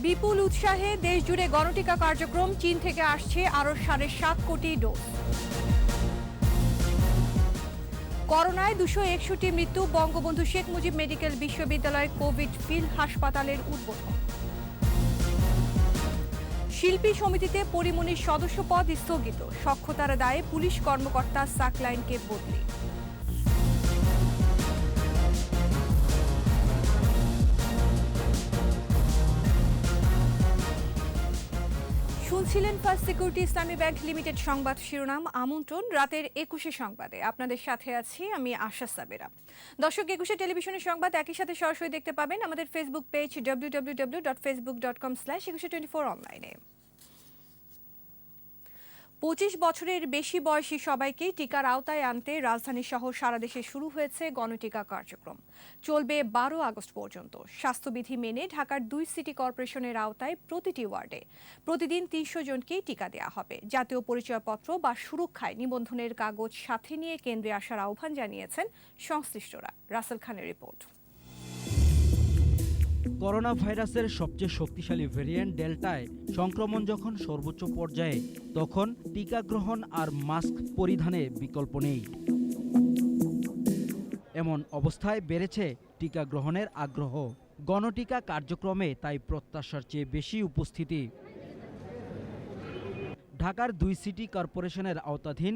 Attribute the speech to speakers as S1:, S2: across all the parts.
S1: বিপুল উৎসাহে দেশজুড়ে গণটিকা কার্যক্রম। চীন থেকে আসছে আরো 7.5 কোটি ডোজ। করোনায় 261 মৃত্যু। বঙ্গবন্ধু শেখ মুজিব মেডিকেল বিশ্ববিদ্যালয় কোভিড ফিল্ড হাসপাতালের উদ্বোধন। শিল্পী সমিতিতে পরিমনির সদস্য পদ স্থগিত। সক্ষতার দায়ে পুলিশ কর্মকর্তা সাকলাইনকে বদলি। শুনছিলেন ফার্স্ট সিকিউরিটি ইসলামী ব্যাংক লিমিটেড সংবাদ শিরোনাম। আমন্ত্রণ রাতের 21 সংবাদে। আপনাদের সাথে আছি আমি আশা সাবেরা। দর্শক, 21 টেলিভিশনের সংবাদ একই সাথে সরাসরি দেখতে পাবেন আমাদের ফেসবুক পেজ www.facebook.com/2124 অনলাইনে। 25 বছরের বেশি বয়সী সবাইকে টিকার আওতায় আনতে রাজধানী সহ সারা দেশে শুরু হয়েছে গণটিকা কার্যক্রম। চলবে 12 আগস্ট পর্যন্ত। স্বাস্থ্যবিধি মেনে ঢাকার 2 সিটি কর্পোরেশনের আওতায় প্রতিটি ওয়ার্ডে প্রতিদিন 300 জনকে টিকা দেওয়া হবে। জাতীয় পরিচয়পত্র বা সুরক্ষায় নিবন্ধনের কাগজ সাথে নিয়ে কেন্দ্রে আসার আহ্বান জানিয়েছেন সংশ্লিষ্টরা। রাসেল খানের রিপোর্ট।
S2: করোনা ভাইরাসের সবচেয়ে শক্তিশালী ভেরিয়েন্ট ডেল্টায় সংক্রমণ যখন সর্বোচ্চ পর্যায়ে, তখন টিকা গ্রহণ আর মাস্ক পরিধানে বিকল্প নেই। এমন অবস্থায় বেড়েছে টিকা গ্রহণের আগ্রহ। গণটিকা কার্যক্রমে তাই প্রত্যাশার চেয়ে বেশি উপস্থিতি। ঢাকার 2 সিটি কর্পোরেশনের আওতাধীন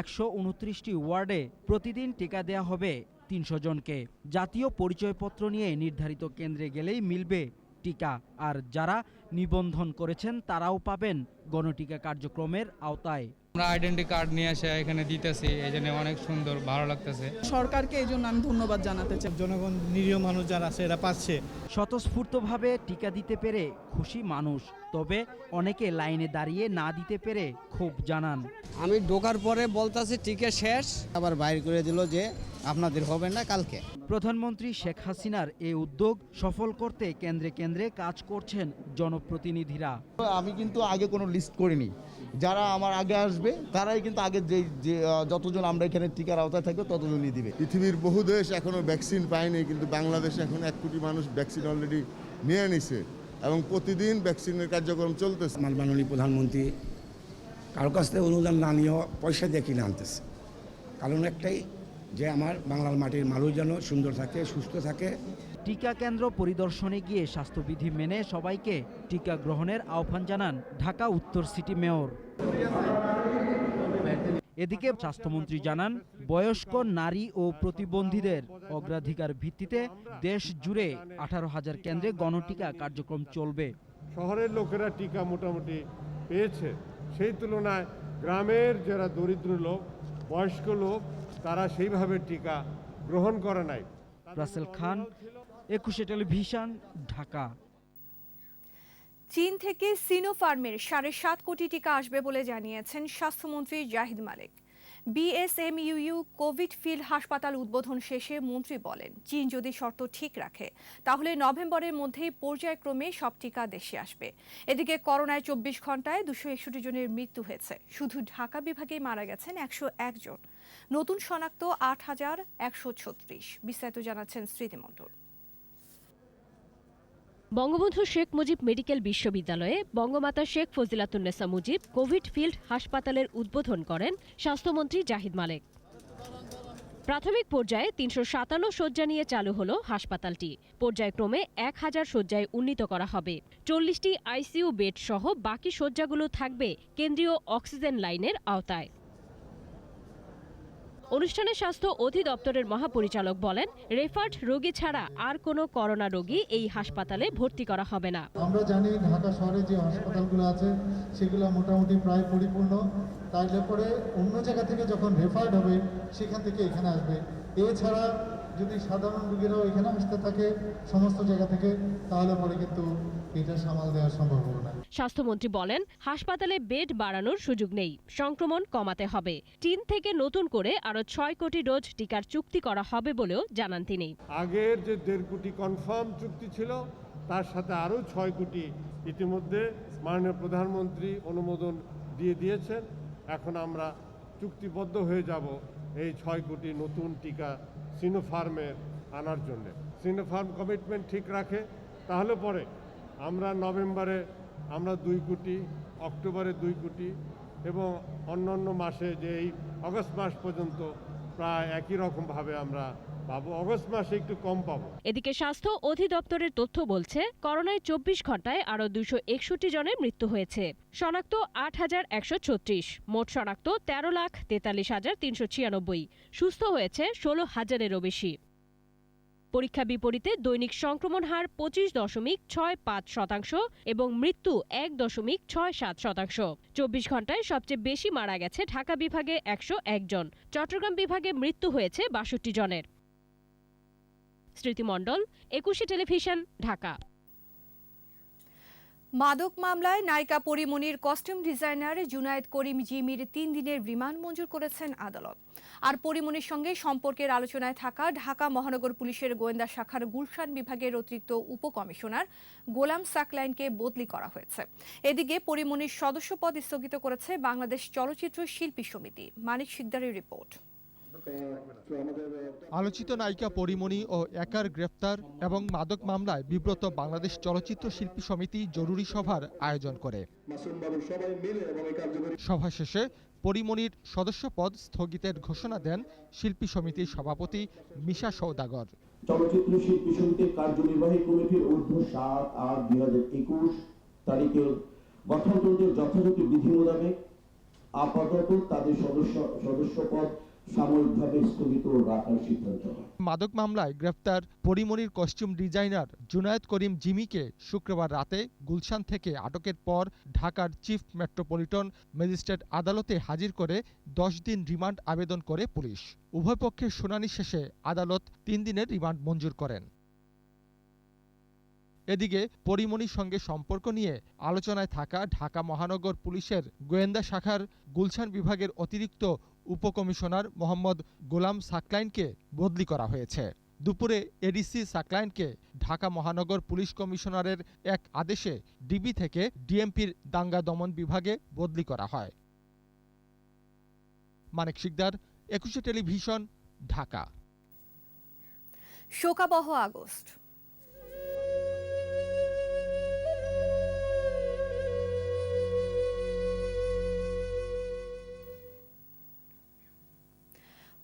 S2: 129টি ওয়ার্ডে প্রতিদিন টিকা দেয়া হবে 300 জনকে। জাতীয় পরিচয়পত্র নিয়ে নির্ধারিত কেন্দ্রে গেলেই মিলবে টিকা, আর যারা নিবন্ধন করেছেন তারাও পাবেন গণটিকা কার্যক্রমের আওতায়।
S3: আমরা আইডেন্টি কার্ড নিয়ে এসে এখানে দিতেছি, এই জন্য অনেক সুন্দর, ভালো লাগতেছে।
S4: সরকারকে এই জন্য আমি ধন্যবাদ জানাতে চাই।
S5: জনগণ, নিরীহ মানুষ যারা আছে এরা পাচ্ছে।
S2: স্বতঃস্ফূর্তভাবে টিকা দিতে পেরে খুশি মানুষ, তবে অনেকে লাইনে দাঁড়িয়ে না দিতে পেরে ক্ষোভ জানান।
S6: আমি ঢোকার পরে বলতাছি টিকা শেষ, আবার বাইর করে দিল যে আপনাদের হবে না কালকে।
S2: প্রধানমন্ত্রী শেখ হাসিনার এই উদ্যোগ সফল করতে কেন্দ্রে কেন্দ্রে কাজ করছেন জনপ্রতিনিধিরা।
S7: আমি কিন্তু আগে কোনো লিস্ট করিনি, যারা আমার আগে আসবে তারাই কিন্তু আগে যে যতজন আমরা এখানে টিকার আওতায় থাকবে ততজনই দিবে।
S8: পৃথিবীর বহু দেশ এখনো ভ্যাকসিন পায়নি, কিন্তু বাংলাদেশে এখন 1 কোটি মানুষ ভ্যাকসিন অলরেডি নিয়ে নিছে এবং প্রতিদিন ভ্যাকসিনের কার্যক্রম চলতেছে।
S9: মাননীয় প্রধানমন্ত্রী কারো কাছ থেকে অনুদান না নিয়ে পয়সা দিয়ে কিনে আনতেছে। কারণ একটাই, যে আমার বাংলার মাটির মানুষ যেন সুন্দর থাকে, সুস্থ থাকে।
S2: টিকা কেন্দ্র পরিদর্শনে গিয়ে স্বাস্থ্যবিধি মেনে সবাইকে টিকা গ্রহণের আহ্বান জানান ঢাকা উত্তর সিটি মেয়র। এদিকে স্বাস্থ্যমন্ত্রী জানান, বয়স্ক নারী ও প্রতিবন্ধীদের অগ্রাধিকার ভিত্তিতে দেশ জুড়ে 18,000 কেন্দ্রে গণটিকা কার্যক্রম চলবে।
S10: শহরের লোকেরা টিকা মোটামুটি পেয়েছে, সেই তুলনায় গ্রামের যারা দরিদ্র লোক, বয়স্ক লোক, তারা সেইভাবে টিকা গ্রহণ করে নাই।
S2: রাসেল খান, 21 টেলিভিশন, ঢাকা।
S1: চীন থেকে সিনোফার্মের 7.5 কোটি টিকা আসবে বলে জানিয়েছেন স্বাস্থ্যমন্ত্রী জাহিদ মালেক। বিএসএমইউ কোভিড ফিল্ড হাসপাতাল উদ্বোধন শেষে মন্ত্রী বলেন, চীন যদি শর্ত ঠিক রাখে তাহলে নভেম্বরের মধ্যেই পর্যায়ক্রমে সব টিকা দেশে আসবে। এদিকে করোনায় 24 ঘন্টায় 261 জনের মৃত্যু হয়েছে। শুধু ঢাকা বিভাগেই মারা গেছেন 101 জন। নতুন শনাক্ত 8,136। বিস্তারিত জানাচ্ছেন স্মৃতি মণ্ডল।
S11: বঙ্গবন্ধু শেখ মুজিব মেডিকেল বিশ্ববিদ্যালয়ে বঙ্গমাতা শেখ ফজিলাতুন্নেসা মুজিব কোভিড ফিল্ড হাসপাতালের উদ্বোধন করেন স্বাস্থ্যমন্ত্রী জাহিদ মালেক। প্রাথমিক পর্যায়ে 357 শয্যা নিয়ে চালু হলো হাসপাতালটি। পর্যায়ক্রমে 1000 শয্যায় উন্নীত করা হবে। 40টি আইসিইউ বেড সহ বাকি শয্যাগুলো থাকবে কেন্দ্রীয় অক্সিজেন লাইনের আওতায়। অনুষ্ঠানে স্বাস্থ্য অধিদপ্তরের মহাপরিচালক বলেন, রেফার্ড রোগী ছাড়া আর কোনো করোনা রোগী এই হাসপাতালে ভর্তি করা হবে না।
S12: আমরা জানি ঢাকা শহরে যে হাসপাতালগুলো আছে সেগুলো মোটামুটি প্রায় পরিপূর্ণ। তাইলে পরে অন্য জায়গা থেকে যখন রেফার্ড হবে সেখান থেকে এখানে আসবে। এছাড়া যদি সাধারণ রোগীরাও এখানে আসতে থাকে সমস্ত জায়গা থেকে, তাহলে পরে কিন্তু এটা সামাল দেওয়া সম্ভব হবে না।
S11: স্বাস্থ্যমন্ত্রী বলেন, হাসপাতালে বেড বাড়ানোর সুযোগ নেই, সংক্রমণ কমাতে হবে। চীন থেকে নতুন করে আরো 6 কোটি ডোজ টিকার চুক্তি করা হবে বলেও জানান তিনি।
S10: আগের যে 1.5 কোটি কনফার্ম চুক্তি ছিল, তার সাথে আরও 6 কোটি ইতিমধ্যে মাননীয় প্রধানমন্ত্রী অনুমোদন দিয়ে দিয়েছেন। এখন আমরা চুক্তিবদ্ধ হয়ে যাব এই 6 কোটি নতুন টিকা সিনোফার্মের আনার জন্য। সিনোফার্ম কমিটমেন্ট ঠিক রাখে, তাহলে পরে আমরা নভেম্বরে আমরা 2 কোটি, অক্টোবরে 2 কোটি এবং অন্যান্য মাসে যে এই অগস্ট মাস পর্যন্ত প্রায় একই রকমভাবে আমরা পাবো। অগস্ট মাসে একটু কম পাবো।
S11: এদিকে স্বাস্থ্য অধিদপ্তরের তথ্য বলছে করোনায় 24 ঘন্টায় আরও 261 জনের মৃত্যু হয়েছে। শনাক্ত 8,136, মোট শনাক্ত 13,43,396, সুস্থ হয়েছে 16,000-এরও বেশি। পরীক্ষা বিপরীতে দৈনিক সংক্রমণ হার 25.65% এবং মৃত্যু 1.67%। 24 ঘন্টায় সবচেয়ে বেশি মারা গেছে ঢাকা বিভাগে 101 জন, চট্টগ্রাম বিভাগে মৃত্যু হয়েছে 62 জনের। স্মৃতি মণ্ডল, 21 টেলিভিশন, ঢাকা।
S1: মাদক মামলায় নায়িকা পরিমণির কস্টিউম ডিজাইনার জুনায়েদ করিম জিমির 3 দিনের রিমান্ড মঞ্জুর করেছেন আদালত। আর পরিমণির সঙ্গে সম্পর্কের আলোচনায় থাকা ঢাকা মহানগর পুলিশের গোয়েন্দা শাখার গুলশান বিভাগের অতিরিক্ত উপকমিশনার গোলাম সাকলাইনকে বদলি করা হয়েছে। এদিকে পরিমণির সদস্যপদ স্থগিত করেছে বাংলাদেশ চলচ্চিত্র শিল্পী সমিতি। মানিক শিকদারের রিপোর্ট।
S13: আলোচিত নায়িকা পরিমণি ও একার গ্রেফতার এবং মাদক মামলায় বিব্রত বাংলাদেশ চলচ্চিত্র শিল্পী সমিতি জরুরি সভার আয়োজন করে। সভা শেষে পরিমণির সদস্যপদ স্থগিতের ঘোষণা দেন শিল্পী সমিতির সভাপতি মিশা সওদাগর।
S14: চলচ্চিত্র শিল্পী সমিতির কার্যনির্বাহী কমিটির ঊর্ধ্ব 7/8/2021 তারিখে গঠনতন্ত্রের যথাযথ বিধি মোতাবেক আপাতত তাদের সদস্যপদ সাময়িকভাবে স্থগিত রাখার সিদ্ধান্ত হয়।
S13: মাদক মামলায় গ্রেফতার পরিমণির কস্টিউম ডিজাইনার জুনায়েদ করিম জিমিকে শুক্রবার রাতে গুলশান থেকে আটকের পর ঢাকার চিফ মেট্রোপলিটন ম্যাজিস্ট্রেট আদালতে হাজির করে 10 দিন রিমান্ড আবেদন করে পুলিশ। উভয় পক্ষের শুনানি শেষে আদালত 3 দিনের রিমান্ড মঞ্জুর করেন। এদিকে পরিমণির সঙ্গে সম্পর্ক নিয়ে আলোচনায় থাকা ঢাকা মহানগর পুলিশের গোয়েন্দা শাখার গুলশান বিভাগের অতিরিক্ত উপকমিশনার মোহাম্মদ গোলাম সাকলাইনকে বদলি করা হয়েছে। দুপুরে এডিসি সাকলাইনকে ঢাকা মহানগর পুলিশ কমিশনারের এক আদেশে ডিবি থেকে ডিএমপির দাঙ্গা দমন বিভাগে বদলি করা হয়। মানিক শিকদার, 21 টেলিভিশন, ঢাকা।
S1: শোকাবহ আগস্ট।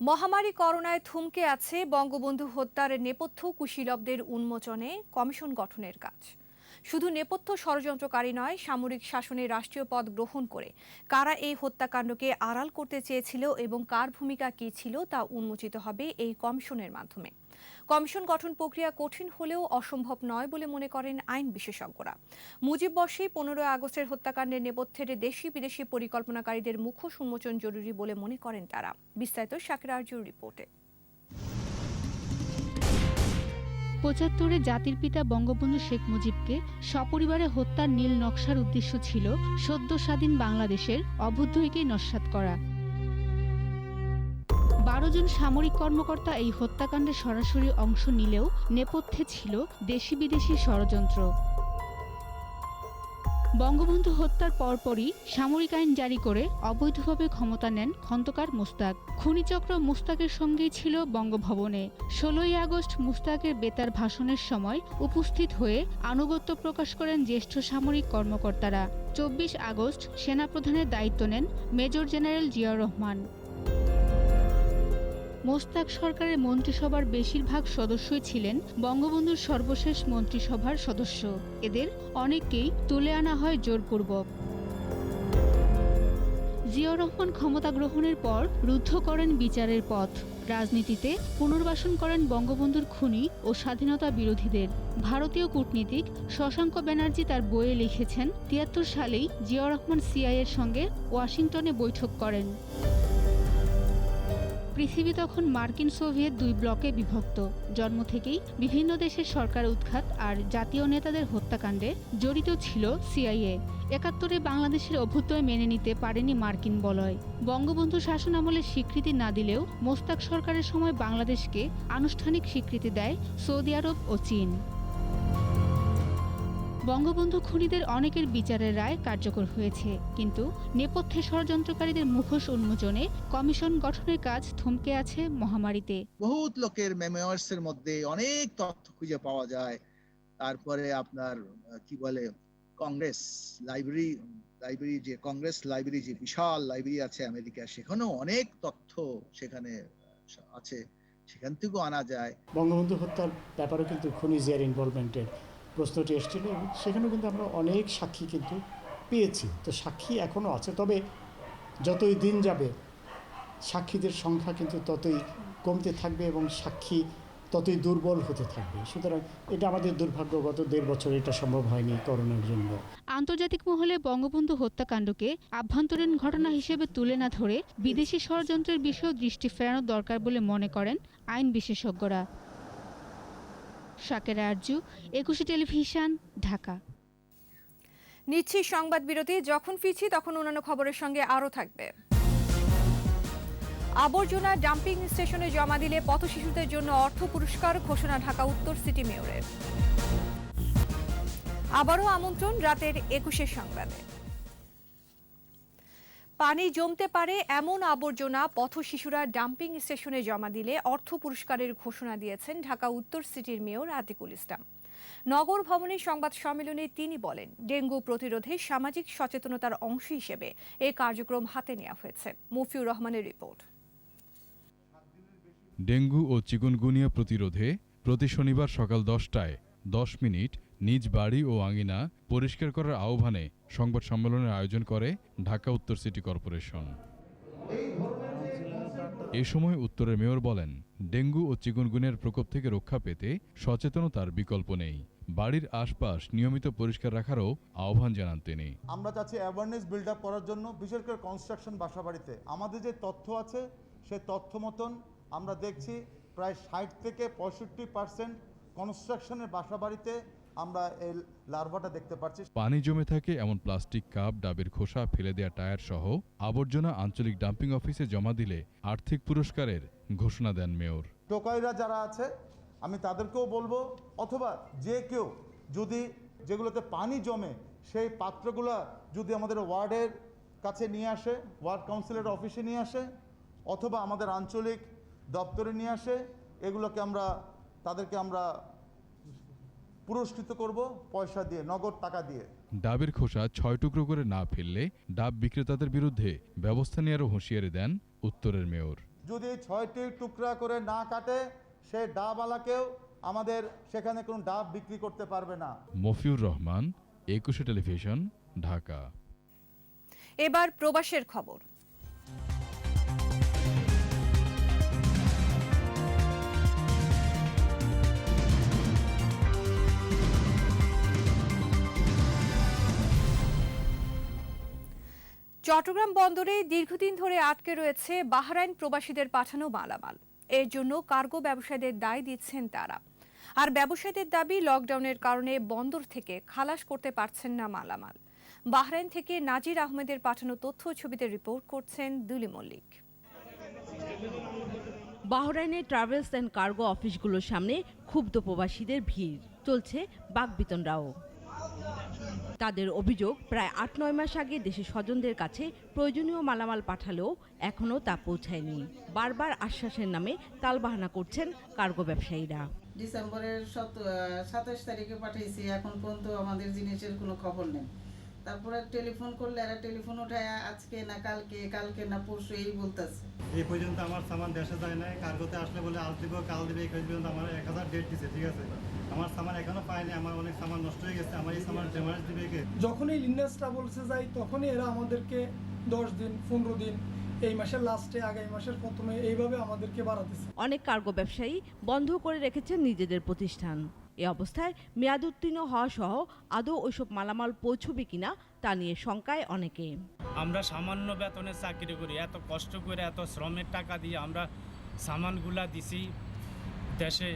S1: মহামারী করোনায় থমকে আছে বঙ্গবন্ধু হত্যার নেপথ্য কুশীলবদের উন্মোচনে কমিশন গঠনের কাজ। শুধু নেপথ্য ষড়যন্ত্রকারী নয়, সামরিক শাসনে রাষ্ট্রীয় পদ গ্রহণ করে কারা এই হত্যাকাণ্ডকে আড়াল করতে চেয়েছিল এবং কার ভূমিকা কী ছিল তা উন্মোচিত হবে এই কমিশনের মাধ্যমে। কমিশন গঠন প্রক্রিয়া কঠিন হলেও অসম্ভব নয় বলে মনে করেন আইন বিশেষজ্ঞরা। মুজিব বর্ষে 15 আগস্টের হত্যাকাণ্ডের নেপথ্যের দেশি বিদেশি পরিকল্পনাকারীদের মুখোশ উন্মোচন জরুরি বলে মনে করেন তারা। বিস্তারিত শাকির আরজুর রিপোর্টে।
S15: ৭৫-এ জাতির পিতা বঙ্গবন্ধু শেখ মুজিবকে সপরিবারে হত্যার নীল নকশার উদ্দেশ্য ছিল সদ্য স্বাধীন বাংলাদেশের অভ্যুদয়কে নস্যাৎ করা। 12 জন সামরিক কর্মকর্তা এই হত্যাকাণ্ডে সরাসরি অংশ নিলেও নেপথ্যে ছিল দেশি বিদেশি ষড়যন্ত্র। বঙ্গবন্ধু হত্যার পরপরই সামরিক আইন জারি করে অবৈধভাবে ক্ষমতা নেন খন্দকার মোস্তাক। খুনিচক্র মোস্তাকের সঙ্গেই ছিল বঙ্গভবনে। 16ই আগস্ট মোস্তাকের বেতার ভাষণের সময় উপস্থিত হয়ে আনুগত্য প্রকাশ করেন জ্যেষ্ঠ সামরিক কর্মকর্তারা। 24 আগস্ট সেনাপ্রধানের দায়িত্ব নেন মেজর জেনারেল জিয়াউর রহমান। মোস্তাক সরকারের মন্ত্রিসভার বেশিরভাগ সদস্যই ছিলেন বঙ্গবন্ধুর সর্বশেষ মন্ত্রিসভার সদস্য। এদের অনেককেই তুলে আনা হয় জোরপূর্বক। জিয়াউর রহমান ক্ষমতা গ্রহণের পর রুদ্ধ করেন বিচারের পথ। রাজনীতিতে পুনর্বাসন করেন বঙ্গবন্ধুর খুনি ও স্বাধীনতা বিরোধীদের। ভারতীয় কূটনীতিক শশাঙ্ক ব্যানার্জি তার বইয়ে লিখেছেন, ৭৩ সালেই জিয়াউর রহমান সিআইএর সঙ্গে ওয়াশিংটনে বৈঠক করেন। পৃথিবী তখন মার্কিন সোভিয়েত 2 ব্লকে বিভক্ত। জন্ম থেকেই বিভিন্ন দেশের সরকার উৎখাত আর জাতীয় নেতাদের হত্যাকাণ্ডে জড়িত ছিল সিআইএ। ৭১-এ বাংলাদেশের অভ্যুদয় মেনে নিতে পারেনি মার্কিন বলয়। বঙ্গবন্ধু শাসনামলে স্বীকৃতি না দিলেও মোস্তাক সরকারের সময় বাংলাদেশকে আনুষ্ঠানিক স্বীকৃতি দেয় সৌদি আরব ও চীন। বঙ্গবন্ধু খুনিদের অনেকের বিচারের রায় কার্যকর হয়েছে, কিন্তু নেপথ্যে ষড়যন্ত্রকারীদের মুখোশ উন্মোচনে কমিশন গঠনের কাজ থমকে আছে মহামারীতে।
S16: বহুত লোকের মেমোয়ার্সের মধ্যে অনেক তথ্য খুঁজে পাওয়া যায় তারপরে আপনার কি বলে কংগ্রেস লাইব্রেরি যে কংগ্রেস লাইব্রেরি যে বিশাল লাইব্রেরি আছে আমেরিকা, সেখানেও অনেক তথ্য সেখানে আছে, সেখান থেকেও আনা যায়।
S17: বঙ্গবন্ধু হত্যার ব্যাপারেও কিন্তু খুনি জিয়ার ইনভলভমেন্টের প্রশ্নটি এসেছিল এবং সেখানেও কিন্তু আমরা অনেক সাক্ষী কিন্তু পেয়েছি। তো সাক্ষী এখনও আছে, তবে যতই দিন যাবে সাক্ষীদের সংখ্যা কিন্তু ততই কমতে থাকবে এবং সাক্ষী ততই দুর্বল হতে থাকবে। সুতরাং এটা আমাদের দুর্ভাগ্য, গত 1.5 বছর এটা সম্ভব হয়নি করোনার জন্য।
S15: আন্তর্জাতিক মহলে বঙ্গবন্ধু হত্যাকাণ্ডকে আভ্যন্তরীণ ঘটনা হিসেবে তুলে না ধরে বিদেশি ষড়যন্ত্রের বিষয়েও দৃষ্টি ফেরানো দরকার বলে মনে করেন আইন বিশেষজ্ঞরা। শাকেরা আরজু, 21 টেলিভিশন, ঢাকা।
S1: নিচ্ছি সংবাদ বিরতি, যখন ফিরছি তখন অন্যান্য খবরের সঙ্গে আরও থাকবে। আবর্জনা ডাম্পিং স্টেশনে জমা দিলে পথশিশুদের জন্য অর্থ পুরস্কার ঘোষণা ঢাকা উত্তর সিটি মেয়রের। আবারও আমন্ত্রণ রাতের 21 সংবাদে। পানি জমতে পারে এমন আবর্জনা পথশিশুরা ডাম্পিং স্টেশনে জমা দিলে অর্থ পুরস্কারের ঘোষণা দিয়েছেন ঢাকা উত্তর সিটির মেয়র আতিকুল ইসলাম। নগর ভবনের সংবাদ সম্মেলনে তিনি বলেন, ডেঙ্গু প্রতিরোধে সামাজিক সচেতনতার অংশ হিসেবে এই কার্যক্রম হাতে নেওয়া হয়েছে। মফিউর রহমানের রিপোর্ট।
S18: ডেঙ্গু ও চিকুনগুনিয়া প্রতিরোধে প্রতি শনিবার সকাল 10টায় 10 মিনিট নিজ বাড়ি ও আঙিনা পরিষ্কার করার আহ্বানে সংবাদ সম্মেলনের আয়োজন করে ঢাকা উত্তর সিটি কর্পোরেশন। এ সময় উত্তরের মেয়র বলেন, ডেঙ্গু ও চিকুনগুনিয়ার প্রকোপ থেকে রক্ষা পেতে সচেতনতার বিকল্প নেই। বাড়ির আশপাশ নিয়মিত পরিষ্কার রাখারও আহ্বান জানান তিনি।
S19: আমরা চাচ্ছি অ্যাওয়ারনেস বিল্ড আপ করার জন্য, বিশেষ করে কনস্ট্রাকশন বাসাবাড়িতে আমাদের যে তথ্য আছে সেই তথ্য মতন আমরা দেখছি প্রায় 60 থেকে 65% কনস্ট্রাকশনের বাসাবাড়িতে আমরা এই লার্ভাটা দেখতে পাচ্ছি।
S18: পানি জমে থাকে এমন প্লাস্টিক কাপ, ডাবের খোসা, ফেলে দেওয়া টায়ার সহ আবর্জনা আঞ্চলিক ডাম্পিং অফিসে জমা দিলে আর্থিক পুরস্কারের ঘোষণা দেন মেয়র।
S19: টোকাইরা যারা আছে আমি তাদেরকেও বলবো, অথবা যে কেউ যদি যেগুলোতে পানি জমে সেই পাত্রগুলো যদি আমাদের ওয়ার্ডের কাছে নিয়ে আসে, ওয়ার্ড কাউন্সিলের অফিসে নিয়ে আসে, অথবা আমাদের আঞ্চলিক দপ্তরে নিয়ে আসে, এগুলোকে তাদেরকে আমরা পুরস্কৃত করব পয়সা দিয়ে, নগদ টাকা দিয়ে।
S18: ডাবের খোসা 6 টুকরো করে না ফেললে ডাব বিক্রেতাদের বিরুদ্ধে ব্যবস্থা নেওয়ারও হুঁশিয়ারি দেন উত্তরের মেয়র।
S19: যদি 6টি টুকরা করে না কাটে সে ডাবওয়ালাকেও আমাদের সেখানে কোনো ডাব বিক্রি করতে পারবে না।
S18: মফিউর রহমান, 21 টেলিভিশন, ঢাকা।
S1: এবার প্রবাসের খবর। চট্টগ্রাম বন্দরে দীর্ঘদিন ধরে আটকে রয়েছে বাহরাইন প্রবাসীদের পাঠানো মালামাল। এর জন্য কার্গো ব্যবসায়ীদের দায় দিচ্ছেন তারা। আর ব্যবসায়ীদের দাবি, লকডাউনের কারণে বন্দর থেকে খালাস করতে পারছেন না মালামাল। বাহরাইন থেকে নাজির আহমেদের পাঠানো তথ্য ছবিতে রিপোর্ট করছেন দুলি মল্লিক।
S20: বাহরাইনে ট্রাভেলস অ্যান্ড কার্গো অফিসগুলোর সামনে ক্ষুব্ধ প্রবাসীদের ভিড়, চলছে বাকবিতণ্ডাও। তাদের অভিযোগ, প্রায় 8-9 মাস আগে দেশের স্বজনদের কাছে প্রয়োজনীয় মালামাল পাঠালেও এখনও তা পৌঁছায়নি। বারবার আশ্বাসের নামে তালবাহানা করছেন কার্গো ব্যবসায়ীরা।
S21: ডিসেম্বরের 27 তারিখে পাঠিয়েছি, এখন পর্যন্ত আমাদের জিনিসের কোনো খবর নেই। তারপরে টেলিফোন করলে এরা টেলিফোন উঠায় আজকে না কালকে না পরশু এই বলতেছে।
S5: এই পর্যন্ত আমার সামান দেশে যায় না, কার্গোতে আসলে বলে আজ দিব কাল দিবে, এই পর্যন্ত আমার 1000 ডেট দিছে, ঠিক আছে। আমার সামান এখনো পাইনি, আমার অনেক সামান নষ্ট হয়ে গেছে, আমার এই সামান ড্যামেজ দিবে কে?
S22: যখনই লিনাসটা বলছে যাই তখনই এরা আমাদেরকে 10 দিন 15 দিন, এই মাসের লাস্টে আগামী মাসের প্রথমে এইভাবে আমাদেরকে বাড়াতেছে।
S20: অনেক কার্গো ব্যবসায়ী বন্ধ করে রেখেছেন নিজেদের প্রতিষ্ঠান। এ অবস্থায় মেয়াদ উত্তীর্ণ হওয়া সহ আদৌ ওইসব মালামাল পৌঁছবে কিনা তা নিয়ে শঙ্কায় অনেকে।
S23: আমরা সামান্য বেতনে চাকরি করি, এত কষ্ট করে এত শ্রমের টাকা দিয়ে আমরা সামানগুলা দিছি দেশে,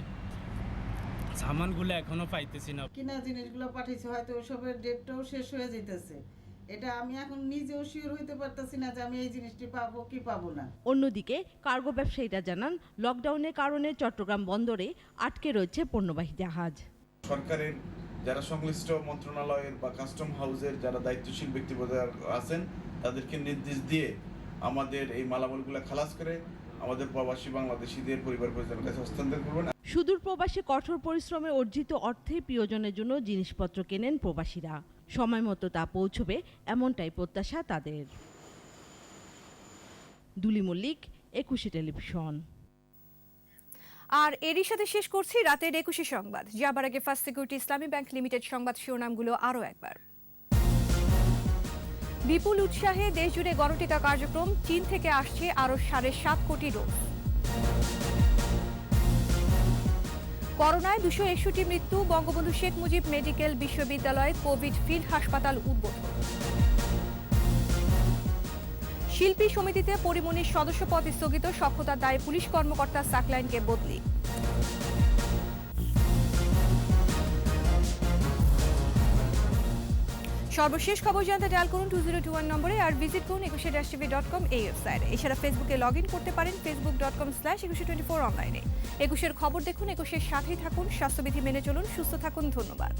S23: সামানগুলো এখনো পাইতেছি না।
S21: কিনা জিনিসগুলো পাঠিয়েছে, হয়তো ওইসবের ডেটটাও শেষ হয়ে যেতেছে। এটা আমি এখন নিজেও শিওর হইতে পারতেছি না যে আমি এই জিনিসটি পাবো কি পাবো না।
S20: অন্যদিকে কার্গো ব্যবসায়ীরা জানান, লকডাউনের কারণে চট্টগ্রাম বন্দরে আটকে রয়েছে পণ্যবাহী জাহাজ।
S24: সরকারের যারা সংশ্লিষ্ট মন্ত্রণালয়ের বা কাস্টম হাউসের যারা দায়িত্বশীল ব্যক্তিবর্গ আছেন তাদেরকে নির্দেশ দিয়ে আমাদের এই মালামালগুলো খালাস করে আমাদের প্রবাসী বাংলাদেশিদের পরিবার পরিজনের কাছে হস্তান্তর করবেন।
S20: সুদূর প্রবাসে কঠোর পরিশ্রমে অর্জিত অর্থে প্রিয়জনের জন্য জিনিসপত্র কেনেন প্রবাসীরা। সময় মতো তা পৌঁছবে এমনটাই প্রত্যাশা তাদের। দুলি মল্লিক, 21 টেলিভিশন।
S1: আর এরই সাথে শেষ করছি রাতের 21 সংবাদ। যাবার আগে ফার্স্ট সিকিউরিটি ইসলামী ব্যাংক লিমিটেড সংবাদ শিরোনামগুলো আরও একবার। বিপুল উৎসাহে দেশজুড়ে গণটিকা কার্যক্রম, চীন থেকে আসছে আরও 7.5 কোটি ডোজ। করোনায় 261 মৃত্যু, বঙ্গবন্ধু শেখ মুজিব মেডিকেল বিশ্ববিদ্যালয়ে কোভিড ফিল্ড হাসপাতাল উদ্বোধন। শিল্পী সমিতিতে পরিমণির সদস্যপদ স্থগিত, সক্ষতার দায়ে পুলিশ কর্মকর্তা সাকলাইনকে বদলি। সর্বশেষ খবর জানতে ডায়াল করুন 2021 নম্বরে আর ভিজিট করুন 21tv.com এই ওয়েবসাইটে। এছাড়া ফেসবুকে লগ ইন করতে পারেন facebook.com/2124 অনলাইনে। 21-এর খবর দেখুন, 21-এর সাথেই থাকুন, স্বাস্থ্যবিধি মেনে চলুন, সুস্থ থাকুন। ধন্যবাদ।